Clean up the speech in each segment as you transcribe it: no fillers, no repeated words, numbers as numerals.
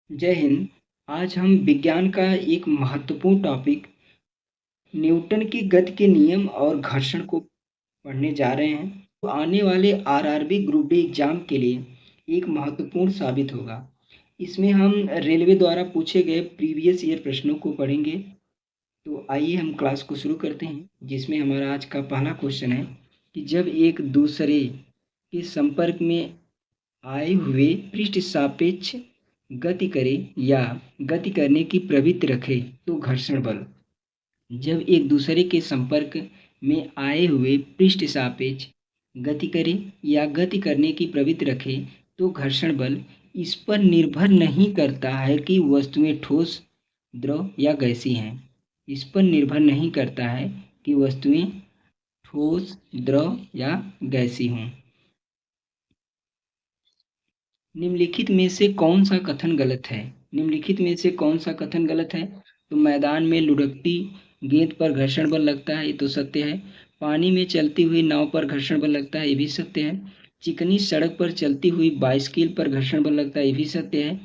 जय हिंद। आज हम विज्ञान का एक महत्वपूर्ण टॉपिक न्यूटन की गति के नियम और घर्षण को पढ़ने जा रहे हैं। तो आने वाले आरआरबी ग्रुप डी एग्जाम के लिए एक महत्वपूर्ण साबित होगा। इसमें हम रेलवे द्वारा पूछे गए प्रीवियस ईयर प्रश्नों को पढ़ेंगे। तो आइए हम क्लास को शुरू करते हैं, जिसमें हमारा आज का पहला क्वेश्चन है कि जब एक दूसरे के संपर्क में आए हुए पृष्ठ सापेक्ष गति करे या गति करने की प्रवृत्ति रखे तो घर्षण बल। जब एक दूसरे के संपर्क में आए हुए पृष्ठ सापेक्ष गति करे या गति करने की प्रवृत्ति रखे तो घर्षण बल इस पर निर्भर नहीं करता है कि वस्तुएं ठोस, द्रव या गैसीय हैं। इस पर निर्भर नहीं करता है कि वस्तुएं ठोस, द्रव या गैसीय हों। निम्नलिखित में से कौन सा कथन गलत है? निम्नलिखित में से कौन सा कथन गलत है? तो मैदान में लुढ़कती गेंद पर घर्षण बल लगता है, ये तो सत्य है। पानी में चलती हुई नाव पर घर्षण बल लगता है, ये भी सत्य है। चिकनी सड़क पर चलती हुई बाइसिकल पर घर्षण बल लगता है, ये भी सत्य है।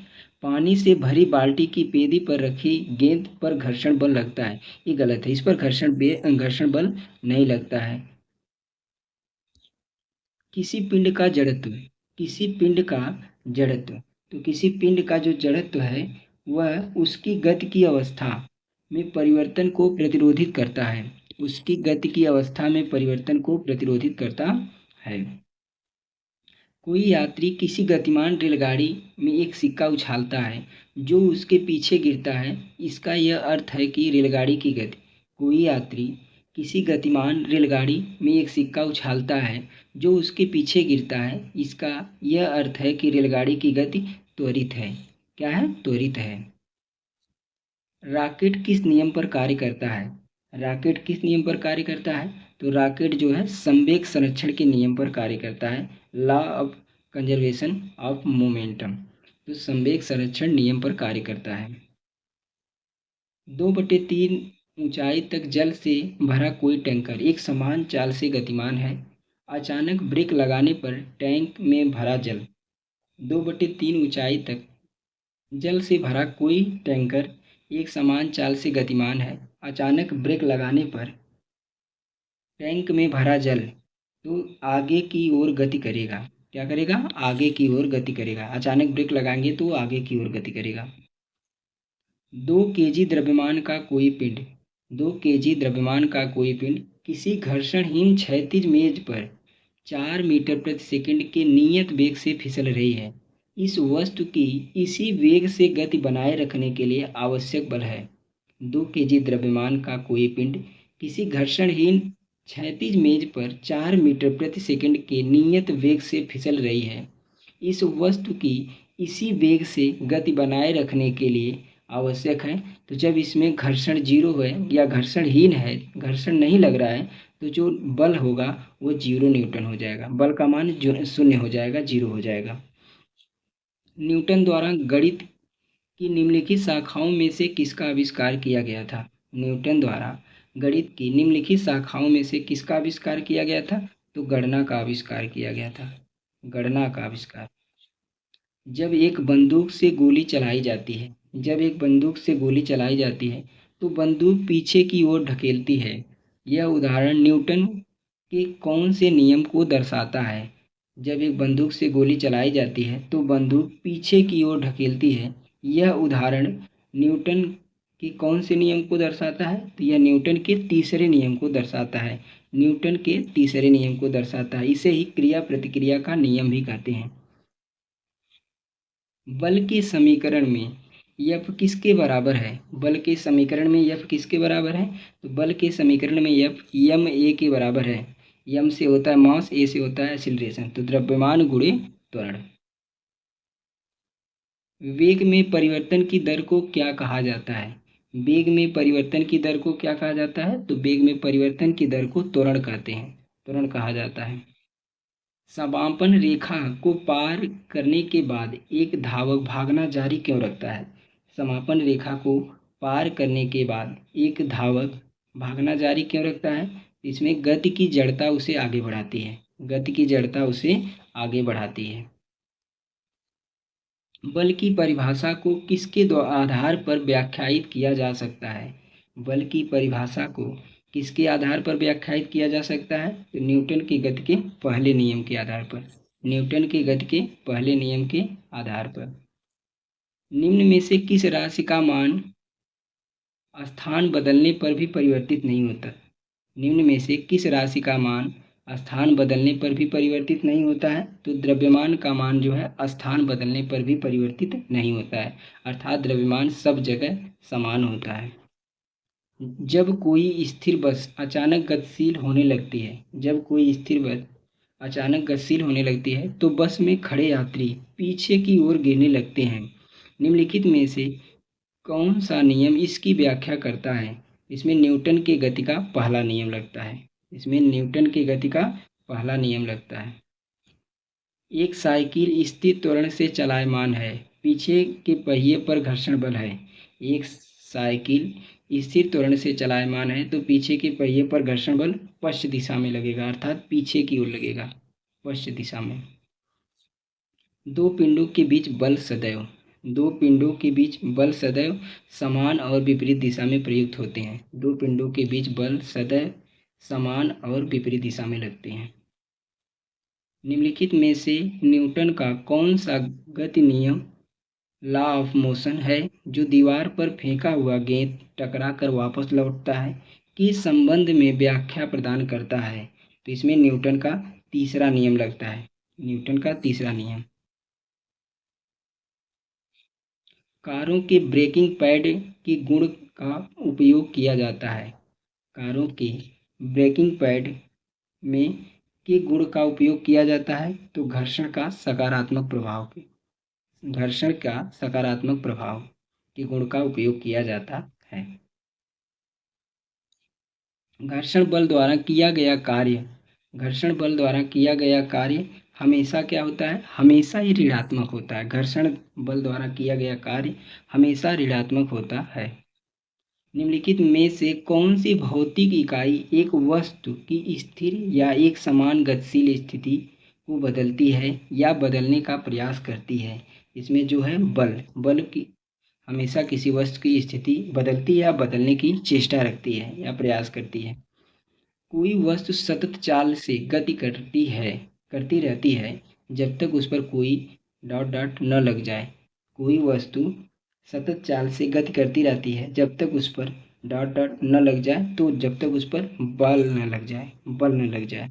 पानी से भरी बाल्टी की पेदी पर रखी गेंद पर घर्षण बल लगता है, ये गलत है। इस पर घर्षण बल नहीं लगता है। किसी पिंड का जड़त्व, किसी पिंड का जड़त्व, तो किसी पिंड का जो जड़त्व है वह उसकी गति की अवस्था में परिवर्तन को प्रतिरोधित करता है। उसकी गति की अवस्था में परिवर्तन को प्रतिरोधित करता है। कोई यात्री किसी गतिमान रेलगाड़ी में एक सिक्का उछालता है जो उसके पीछे गिरता है, इसका यह अर्थ है कि रेलगाड़ी की गति। कोई यात्री किसी गतिमान रेलगाड़ी में एक सिक्का उछालता है जो उसके पीछे गिरता है, इसका यह अर्थ है कि रेलगाड़ी की गति त्वरित है। क्या है? त्वरित है। रॉकेट किस नियम पर कार्य करता है? रॉकेट किस नियम पर कार्य करता है? तो रॉकेट जो है संवेग संरक्षण के नियम पर कार्य करता है, law of conservation of momentum. तो संवेग संरक्षण नियम पर कार्य करता है। 2/3 ऊंचाई तक जल से भरा कोई टैंकर एक समान चाल से गतिमान है। अचानक ब्रेक लगाने पर टैंक में भरा जल। 2/3 ऊंचाई तक जल से भरा कोई टैंकर एक समान चाल से गतिमान है। अचानक ब्रेक लगाने पर टैंक में भरा जल तो आगे की ओर गति करेगा। क्या करेगा? आगे की ओर गति करेगा। अचानक ब्रेक लगाएंगे तो आगे की ओर गति करेगा। 2 kg द्रव्यमान का कोई पिंड, 2 kg द्रव्यमान का कोई पिंड किसी घर्षणहीन क्षैतिज मेज पर 4 मीटर प्रति सेकंड के नियत वेग से फिसल रही है। इस वस्तु की इसी वेग से गति बनाए रखने के लिए आवश्यक बल है। 2 kg द्रव्यमान का कोई पिंड किसी घर्षणहीन क्षैतिज मेज पर 4 मीटर प्रति सेकंड के नियत वेग से फिसल रही है। इस वस्तु की इसी वेग से गति बनाए रखने के लिए आवश्यक है। तो जब इसमें घर्षण जीरो है या घर्षणहीन है, घर्षण नहीं लग रहा है, तो जो बल होगा वो 0 न्यूटन हो जाएगा। बल का मान जो शून्य हो जाएगा, 0 हो जाएगा। न्यूटन द्वारा गणित की निम्नलिखित शाखाओं में से किसका आविष्कार किया गया था? न्यूटन द्वारा गणित की निम्नलिखित शाखाओं में से किसका आविष्कार किया गया था? तो गणना का आविष्कार किया गया था। गणना का आविष्कार। जब एक बंदूक से गोली चलाई जाती है, जब एक बंदूक से गोली चलाई जाती है तो बंदूक पीछे की ओर ढकेलती है। यह उदाहरण न्यूटन के कौन से नियम को दर्शाता है? जब एक बंदूक से गोली चलाई जाती है तो बंदूक पीछे की ओर ढकेलती है। यह उदाहरण न्यूटन के कौन से नियम को दर्शाता है? तो यह न्यूटन के तीसरे नियम को दर्शाता है। न्यूटन के तीसरे नियम को दर्शाता है। इसे ही क्रिया प्रतिक्रिया का नियम भी कहते हैं। बल के समीकरण में F किसके बराबर है? बल के समीकरण में F किसके बराबर है? तो बल के समीकरण में F ma के बराबर है। m से होता है मास, a से होता है एक्सीलरेशन, तो द्रव्यमान गुणे त्वरण। वेग में परिवर्तन की दर को क्या कहा जाता है? वेग में परिवर्तन की दर को क्या कहा जाता है? तो वेग में परिवर्तन की दर को त्वरण कहते हैं, त्वरण कहा जाता है। समापन रेखा को पार करने के बाद एक धावक भागना जारी क्यों रखता है? समापन रेखा को पार करने के बाद एक धावक भागना जारी क्यों रखता है? इसमें गति की जड़ता उसे आगे बढ़ाती है। गति की जड़ता उसे आगे बढ़ाती है। बल की परिभाषा को किसके आधार पर व्याख्यायित किया जा सकता है? बल की परिभाषा को किसके आधार पर व्याख्यायित किया जा सकता है? तो न्यूटन के गति के पहले नियम के आधार पर। न्यूटन के गति के पहले नियम के आधार पर। निम्न में से किस राशि का मान स्थान बदलने पर भी परिवर्तित नहीं होता? निम्न में से किस राशि का मान स्थान बदलने पर भी परिवर्तित नहीं होता है? तो द्रव्यमान का मान जो है स्थान बदलने पर भी परिवर्तित नहीं होता है, अर्थात द्रव्यमान सब जगह समान होता है। जब कोई स्थिर बस अचानक गतिशील होने लगती है, जब कोई स्थिर बस अचानक गतिशील होने लगती है तो बस में खड़े यात्री पीछे की ओर गिरने लगते हैं। निम्नलिखित में से कौन सा नियम इसकी व्याख्या करता है? इसमें न्यूटन के गति का पहला नियम लगता है। इसमें न्यूटन के गति का पहला नियम लगता है। एक साइकिल स्थिर त्वरण से चलायमान है, पीछे के पहिए पर घर्षण बल है। एक साइकिल स्थिर त्वरण से चलायमान है तो पीछे के पहिए पर घर्षण बल पश्चिम दिशा में लगेगा, अर्थात पीछे की ओर लगेगा, पश्चिम दिशा में। दो पिंडों के बीच बल सदैव दो पिंडों के बीच बल सदैव समान और विपरीत दिशा में प्रयुक्त होते हैं। दो पिंडों के बीच बल सदैव समान और विपरीत दिशा में लगते हैं। निम्नलिखित में से न्यूटन का कौन सा गति नियम लॉ ऑफ मोशन है जो दीवार पर फेंका हुआ गेंद टकरा कर वापस लौटता है के संबंध में व्याख्या प्रदान करता है? तो इसमें न्यूटन का तीसरा नियम लगता है। न्यूटन का तीसरा नियम। कारों के ब्रेकिंग पैड के गुण का उपयोग किया जाता है। कारों के ब्रेकिंग पैड में के गुण का उपयोग किया जाता है तो घर्षण का सकारात्मक प्रभाव के गुण का उपयोग किया जाता है। घर्षण बल द्वारा किया कार्य हमेशा क्या होता है? हमेशा ही ऋणात्मक होता है। घर्षण बल द्वारा किया गया कार्य हमेशा ऋणात्मक होता है। निम्नलिखित में से कौन सी भौतिक इकाई एक वस्तु की स्थिर या एक समान गतिशील स्थिति को बदलती है या बदलने का प्रयास करती है? इसमें जो है बल की हमेशा किसी वस्तु की स्थिति बदलती है या बदलने की चेष्टा रखती है या प्रयास करती है। कोई वस्तु सतत चाल से गति करती रहती है जब तक उस पर कोई न लग जाए। कोई वस्तु सतत चाल से गति करती रहती है जब तक उस पर न लग जाए, तो जब तक उस पर बल न लग जाए।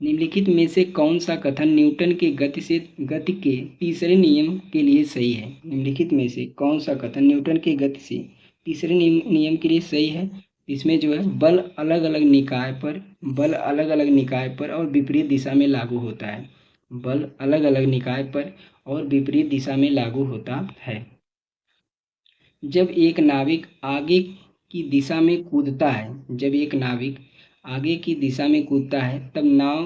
निम्नलिखित में से कौन सा कथन न्यूटन के गति के तीसरे नियम के लिए सही है? निम्नलिखित में से कौन सा कथन न्यूटन के गति से तीसरे नियम के लिए सही है? इसमें जो है बल अलग अलग निकाय पर और विपरीत दिशा में लागू होता है। बल अलग अलग निकाय पर और विपरीत दिशा में लागू होता है। जब एक नाविक आगे की दिशा में कूदता है तब नाव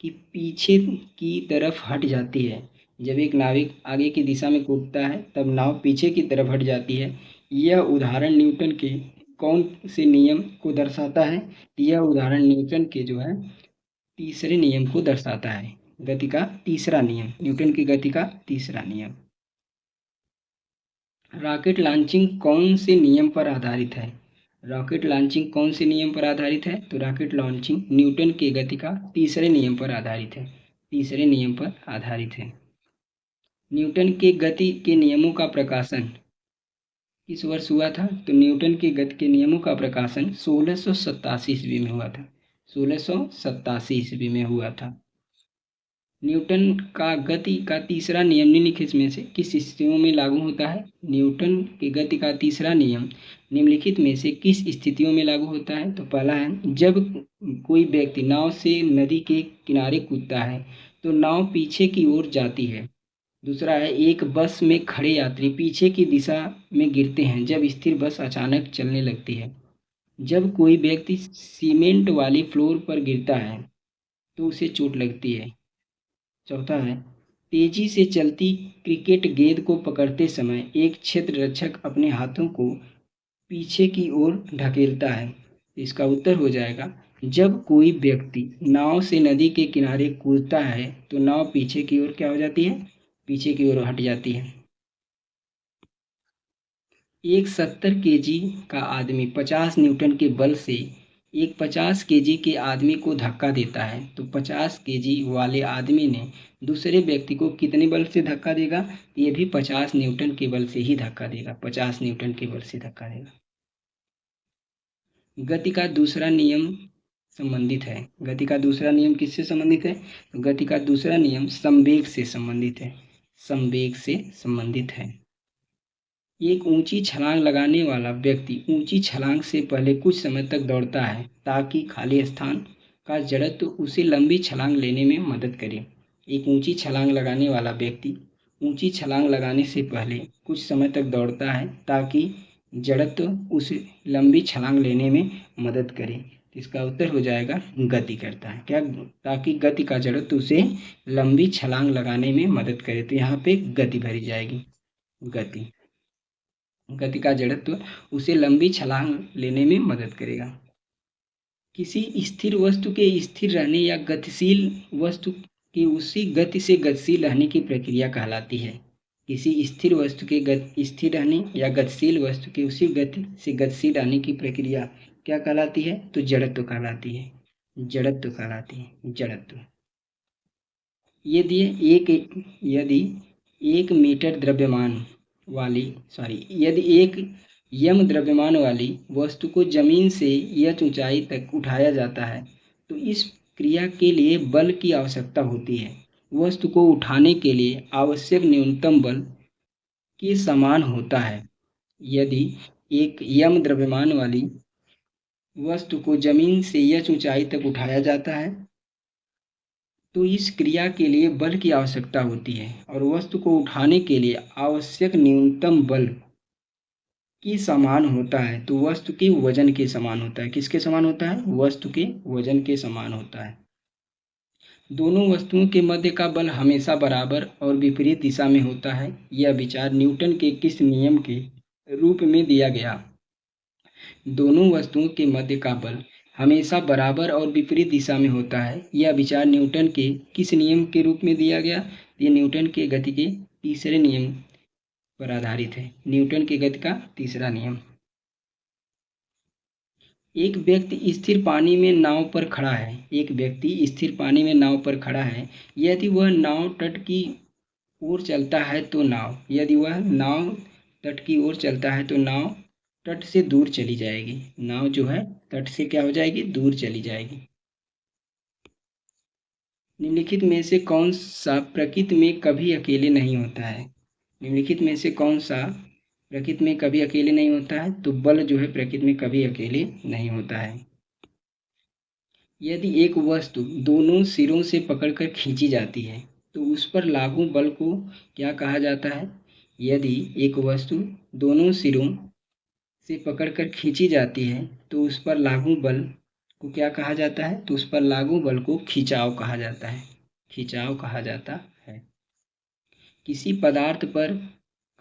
की पीछे की तरफ हट जाती है। जब एक नाविक आगे की दिशा में कूदता है तब नाव पीछे की तरफ हट जाती है। यह उदाहरण न्यूटन के कौन से नियम को दर्शाता है? यह उदाहरण न्यूटन के जो है तीसरे नियम को दर्शाता है। गति का तीसरा नियम, न्यूटन की गति का तीसरा नियम। रॉकेट लॉन्चिंग कौन से नियम पर आधारित है? रॉकेट लॉन्चिंग कौन से नियम पर आधारित है? तो रॉकेट लॉन्चिंग न्यूटन के गति का तीसरे नियम पर आधारित है। न्यूटन के गति के नियमों का प्रकाशन किस वर्ष हुआ था? तो न्यूटन के गति के नियमों का प्रकाशन 1687 ईस्वी में हुआ था। 1687 ईस्वी में हुआ था। न्यूटन का गति का तीसरा नियम निम्नलिखित में से किस स्थितियों में लागू होता है? न्यूटन के गति का तीसरा नियम निम्नलिखित में से किस स्थितियों में लागू होता है? तो पहला है, जब कोई व्यक्ति नाव से नदी के किनारे कूदता है तो नाव पीछे की ओर जाती है। दूसरा है, एक बस में खड़े यात्री पीछे की दिशा में गिरते हैं जब स्थिर बस अचानक चलने लगती है। जब कोई व्यक्ति सीमेंट वाली फ्लोर पर गिरता है तो उसे चोट लगती है। चौथा है, तेजी से चलती क्रिकेट गेंद को पकड़ते समय एक क्षेत्र रक्षक अपने हाथों को पीछे की ओर ढकेलता है। इसका उत्तर हो जाएगा, जब कोई व्यक्ति नाव से नदी के किनारे कूदता है तो नाव पीछे की ओर क्या हो जाती है? पीछे की ओर हट जाती है। एक 70 केजी का आदमी 50 न्यूटन के बल से एक 50 केजी के आदमी को धक्का देता है, तो 50 केजी वाले आदमी ने दूसरे व्यक्ति को कितने बल से धक्का देगा? ये भी 50 न्यूटन के बल से ही धक्का देगा, 50 न्यूटन के बल से धक्का देगा। गति का दूसरा नियम संबंधित है। गति का दूसरा नियम किससे संबंधित है? तो गति का दूसरा नियम संवेग से संबंधित है। संवेग से संबंधित है। एक ऊंची छलांग लगाने वाला व्यक्ति ऊंची छलांग से पहले कुछ समय तक दौड़ता है ताकि खाली स्थान का जड़त्व उसे लंबी छलांग लेने में मदद करे। एक ऊंची छलांग लगाने वाला व्यक्ति ऊंची छलांग लगाने से पहले कुछ समय तक दौड़ता है ताकि जड़त्व उसे लंबी छलांग लेने में मदद करे। इसका उत्तर हो जाएगा गति करता है। क्या? ताकि गति का जड़त्व उसे लंबी छलांग लगाने में मदद करे, तो यहाँ पे गति भरी जाएगी। गति का जड़त्व उसे लंबी छलांग लेने में मदद करेगा। किसी स्थिर वस्तु के स्थिर रहने या गतिशील वस्तु की उसी गति से गतिशील रहने की प्रक्रिया कहलाती है। किसी स्थिर वस्तु के स्थिर रहने या गतिशील वस्तु की उसी गति से गतिशील रहने की प्रक्रिया क्या कहलाती है? तो जड़त्व कहलाती है। जड़त्व कहलाती है। जड़त्व। यदि एक मीटर द्रव्यमान यदि एक यम द्रव्यमान वाली वस्तु को जमीन से यह ऊंचाई तक उठाया जाता है तो इस क्रिया के लिए बल की आवश्यकता होती है। वस्तु को उठाने के लिए आवश्यक न्यूनतम बल के समान होता है। यदि एक यम द्रव्यमान वाली वस्तु को जमीन से यह ऊंचाई तक उठाया जाता है तो इस क्रिया के लिए बल की आवश्यकता होती है और वस्तु को उठाने के लिए आवश्यक न्यूनतम बल के समान होता है, तो वस्तु के वजन के समान होता है। किसके समान होता है? वस्तु के वजन के समान होता है। दोनों वस्तुओं के मध्य का बल हमेशा बराबर और विपरीत दिशा में होता है। यह विचार न्यूटन के किस नियम के रूप में दिया गया? दोनों वस्तुओं के मध्य का बल हमेशा बराबर और विपरीत दिशा में होता है। यह विचार न्यूटन के किस नियम के रूप में दिया गया? ये न्यूटन के गति के तीसरे नियम पर आधारित है। न्यूटन के गति का तीसरा नियम। एक व्यक्ति स्थिर पानी में नाव पर खड़ा है। एक व्यक्ति स्थिर पानी में नाव पर खड़ा है। यदि वह नाव तट की ओर चलता है तो नाव तट की ओर चलता है तो नाव तट से दूर चली जाएगी। नाव जो है तट से क्या हो जाएगी? दूर चली जाएगी। निम्नलिखित में से कौन सा प्रकृति में कभी अकेले नहीं होता है? निम्नलिखित में से कौन सा प्रकृति में कभी अकेले नहीं होता है? तो बल जो है प्रकृति में कभी अकेले नहीं होता है। यदि एक वस्तु दोनों सिरों से पकड़कर खींची जाती है तो उस पर लागू बल को क्या कहा जाता है? यदि एक वस्तु दोनों सिरों से पकड़कर खींची जाती है तो उस पर लागू बल को क्या कहा जाता है? तो उस पर लागू बल को खिंचाव कहा जाता है। खिंचाव कहा जाता है। किसी पदार्थ पर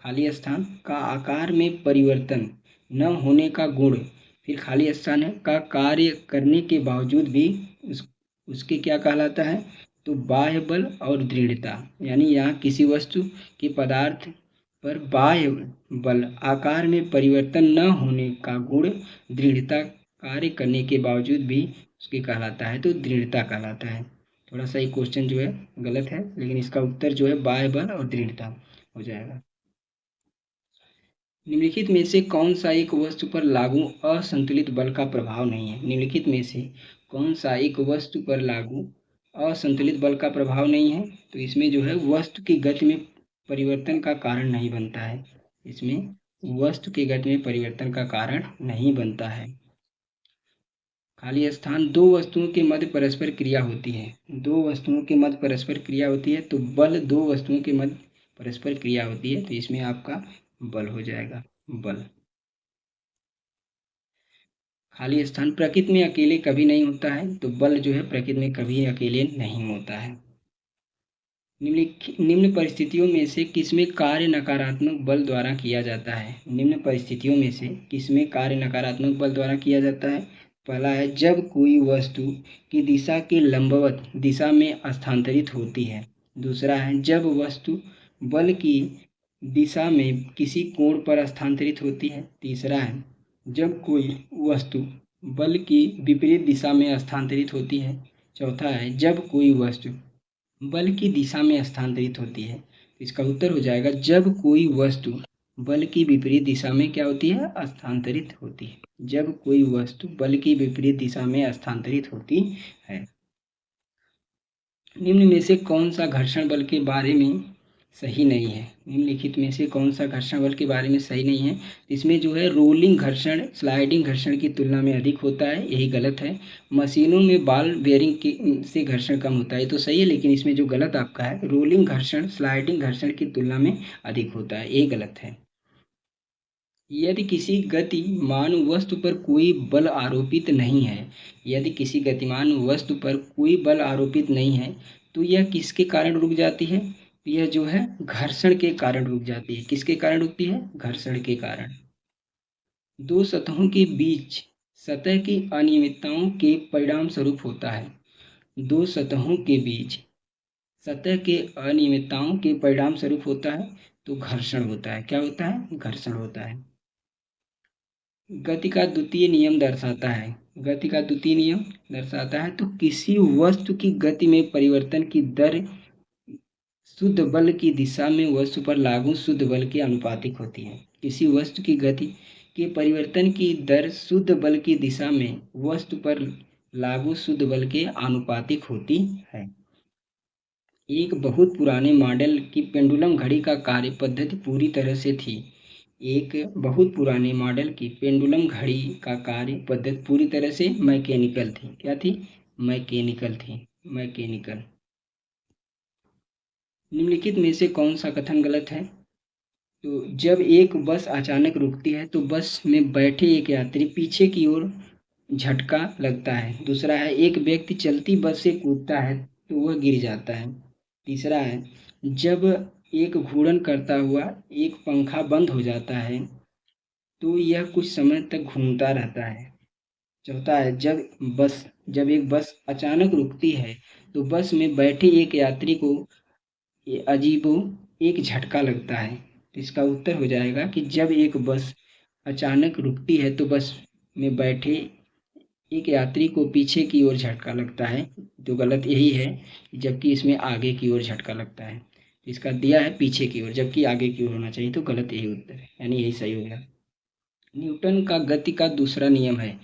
खाली स्थान का आकार में परिवर्तन न होने का गुण फिर खाली स्थान का कार्य करने के बावजूद भी उसके क्या कहलाता है? तो बाह्य बल और दृढ़ता। यानी यहाँ किसी वस्तु के पदार्थ पर बाह्य बल आकार में परिवर्तन न होने का गुण दृढ़ता कार्य करने के बावजूद भी उसके कहलाता है, तो दृढ़ता कहलाता है। थोड़ा सा ये क्वेश्चन जो है गलत है, लेकिन इसका उत्तर जो है बाह्य बल और दृढ़ता हो जाएगा। निम्नलिखित में से कौन सा एक वस्तु पर लागू असंतुलित बल का प्रभाव नहीं है? निम्नलिखित में से कौन सा एक वस्तु पर लागू असंतुलित बल का प्रभाव नहीं है? तो इसमें जो है वस्तु की गति में परिवर्तन का कारण नहीं बनता है। इसमें वस्तु की गति में परिवर्तन का कारण नहीं बनता है। खाली स्थान दो वस्तुओं के मध्य परस्पर क्रिया होती है। दो वस्तुओं के मध्य परस्पर क्रिया होती है तो बल दो वस्तुओं के मध्य परस्पर क्रिया होती है, तो इसमें आपका बल हो जाएगा। बल। खाली स्थान प्रकृति में अकेले कभी नहीं होता है, तो बल जो है प्रकृति में कभी अकेले नहीं होता है। निम्न परिस्थितियों में से किसमें कार्य नकारात्मक बल द्वारा किया जाता है? निम्न परिस्थितियों में से किसमें कार्य नकारात्मक बल द्वारा किया जाता है? पहला है जब कोई वस्तु की दिशा के लंबवत दिशा में स्थानांतरित होती है। दूसरा है जब वस्तु बल की दिशा में किसी कोण पर स्थानांतरित होती है। तीसरा है जब कोई वस्तु बल की विपरीत दिशा में स्थानांतरित होती है। चौथा है जब कोई वस्तु बल की दिशा में स्थानांतरित होती है। इसका उत्तर हो जाएगा जब कोई वस्तु बल की विपरीत दिशा में क्या होती है, स्थानांतरित होती है। जब कोई वस्तु बल की विपरीत दिशा में स्थानांतरित होती है। निम्न में से कौन सा घर्षण बल के बारे में सही नहीं है? निम्नलिखित में से कौन सा घर्षण बल के बारे में सही नहीं है? इसमें जो है रोलिंग घर्षण स्लाइडिंग घर्षण की तुलना में अधिक होता है, यही गलत है। मशीनों में बॉल बेयरिंग की से घर्षण कम होता है, तो सही है, लेकिन इसमें जो गलत आपका है रोलिंग घर्षण स्लाइडिंग घर्षण की तुलना में अधिक होता है, यही गलत है। यदि किसी गतिमान वस्तु पर कोई बल आरोपित नहीं है, यदि किसी गतिमान वस्तु पर कोई बल आरोपित नहीं है तो यह किसके कारण रुक जाती है? यह जो है घर्षण के कारण रुक जाती है। किसके कारण रुकती है? घर्षण के कारण। दो सतहों के बीच सतह की अनियमितताओं के परिणाम स्वरूप होता है। दो सतहों के बीच सतह के अनियमितताओं के परिणाम स्वरूप होता है तो घर्षण होता है। क्या होता है? घर्षण होता है। गति का द्वितीय नियम दर्शाता है। गति का द्वितीय नियम दर्शाता है तो किसी वस्तु की गति में परिवर्तन की दर शुद्ध बल की दिशा में वस्तु पर लागू शुद्ध बल के आनुपातिक होती है। किसी वस्तु की गति के परिवर्तन की दर शुद्ध बल की दिशा में वस्तु पर लागू शुद्ध बल के आनुपातिक होती है। एक बहुत पुराने मॉडल की पेंडुलम घड़ी का कार्य पद्धति पूरी तरह से थी। एक बहुत पुराने मॉडल की पेंडुलम घड़ी का कार्य पद्धति पूरी तरह से मैकेनिकल थी। क्या थी? मैकेनिकल थी। मैकेनिकल। निम्नलिखित में से कौन सा कथन गलत है? तो जब एक बस अचानक रुकती है तो बस में बैठे एक यात्री पीछे की ओर झटका लगता है। दूसरा है एक व्यक्ति चलती बस से कूदता है तो वह गिर जाता है। तीसरा है जब एक घूर्णन करता हुआ एक पंखा बंद हो जाता है तो यह कुछ समय तक घूमता रहता है। चौथा है जब एक बस अचानक रुकती है तो बस में बैठे एक यात्री को अजीबो एक झटका लगता है। तो इसका उत्तर हो जाएगा कि जब एक बस अचानक रुकती है तो बस में बैठे एक यात्री को पीछे की ओर झटका लगता है। तो गलत यही है, जबकि इसमें आगे की ओर झटका लगता है। इसका दिया है पीछे की ओर, जबकि आगे की ओर होना चाहिए, तो गलत यही उत्तर है, यानी यही सही हो गया। न्यूटन का गति का दूसरा नियम है।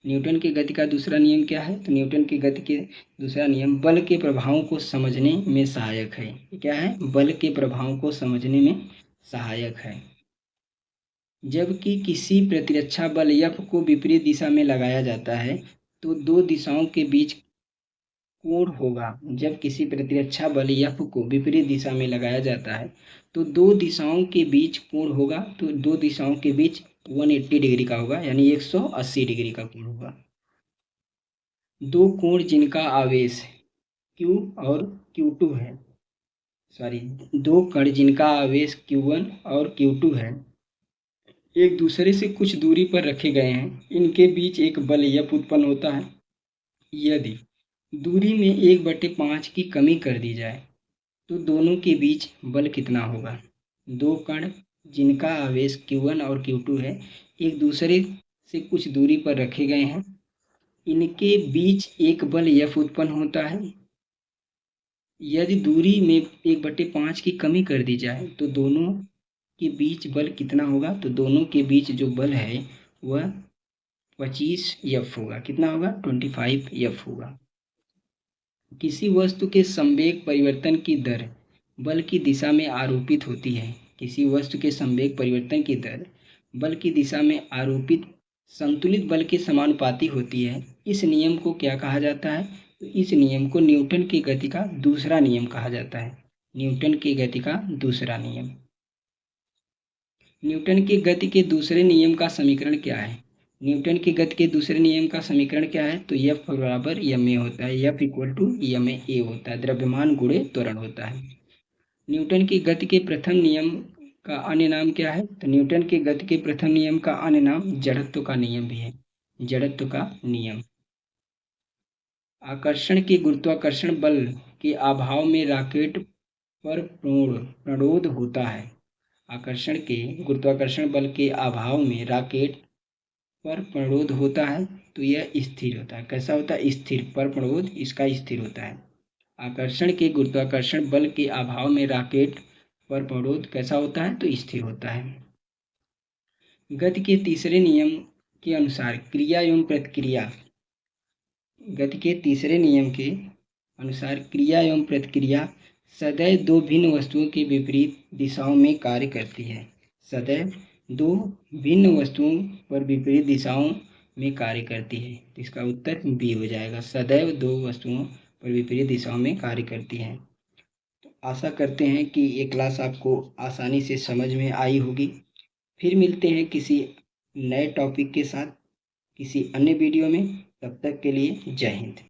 न्यूटन की गति का दूसरा नियम क्या है? तो न्यूटन की गति के दूसरा नियम बल के प्रभावों को समझने में सहायक है। क्या है? बल के प्रभावों को समझने में सहायक है। जबकि किसी प्रतिरक्षा बल F को विपरीत दिशा में लगाया जाता है तो दो दिशाओं के बीच कोण होगा। जब किसी प्रतिरक्षा बल F को विपरीत दिशा में लगाया जाता है तो दो दिशाओं के बीच कोण होगा। तो दो दिशाओं के बीच 180 डिग्री का होगा, यानी 180 डिग्री का कोण होगा। दो कोण जिनका आवेश Q और Q2 है, दो कण जिनका आवेश Q1 और Q2 है, एक दूसरे से कुछ दूरी पर रखे गए हैं। इनके बीच एक बल F उत्पन्न होता है। यदि दूरी में 1/5 की कमी कर दी जाए तो दोनों के बीच बल कितना होगा? दो कण जिनका आवेश Q1 और Q2 है, एक दूसरे से कुछ दूरी पर रखे गए हैं। इनके बीच एक बल F उत्पन्न होता है। यदि दूरी में 1/5 की कमी कर दी जाए तो दोनों के बीच बल कितना होगा? तो दोनों के बीच जो बल है वह 25F होगा। कितना होगा? 25F होगा। किसी वस्तु के संवेग परिवर्तन की दर बल की दिशा में आरोपित होती है। किसी वस्तु के संवेग परिवर्तन की दर बल की दिशा में आरोपित संतुलित बल के समानुपाती होती है। इस नियम को क्या कहा जाता है? तो इस नियम को न्यूटन की गति का दूसरा नियम कहा जाता है। न्यूटन की गति का दूसरा नियम। न्यूटन की गति के दूसरे नियम का समीकरण क्या है? न्यूटन की गति के दूसरे नियम का समीकरण क्या है? तो F बराबर ma होता है। F इक्वल टू ma होता है, द्रव्यमान गुणे त्वरण होता है। न्यूटन की गति के प्रथम नियम का अन्य नाम क्या है? तो न्यूटन की गति के प्रथम नियम का अन्य नाम जड़त्व का नियम भी है। जड़त्व का नियम। आकर्षण के गुरुत्वाकर्षण बल के अभाव में रॉकेट पर प्रणोद होता है। आकर्षण के गुरुत्वाकर्षण बल के अभाव में रॉकेट पर प्रणोद होता है तो यह स्थिर होता है। कैसा होता है? स्थिर। पर प्रणोद इसका स्थिर होता है। आकर्षण के गुरुत्वाकर्षण बल के अभाव में रॉकेट पर प्रणोद कैसा होता है? तो स्थिर होता है। गति के तीसरे नियम के अनुसार क्रिया एवं प्रतिक्रिया। गति के तीसरे नियम के अनुसार क्रिया एवं प्रतिक्रिया सदैव दो भिन्न वस्तुओं के विपरीत दिशाओं में कार्य करती है। सदैव दो भिन्न वस्तुओं पर विपरीत दिशाओं में कार्य करती है। तो इसका उत्तर बी हो जाएगा। सदैव दो वस्तुओं पर विपरीत दिशाओं में कार्य करती है। तो आशा करते हैं कि ये क्लास आपको आसानी से समझ में आई होगी। फिर मिलते हैं किसी नए टॉपिक के साथ किसी अन्य वीडियो में। तब तक के लिए जय हिंद।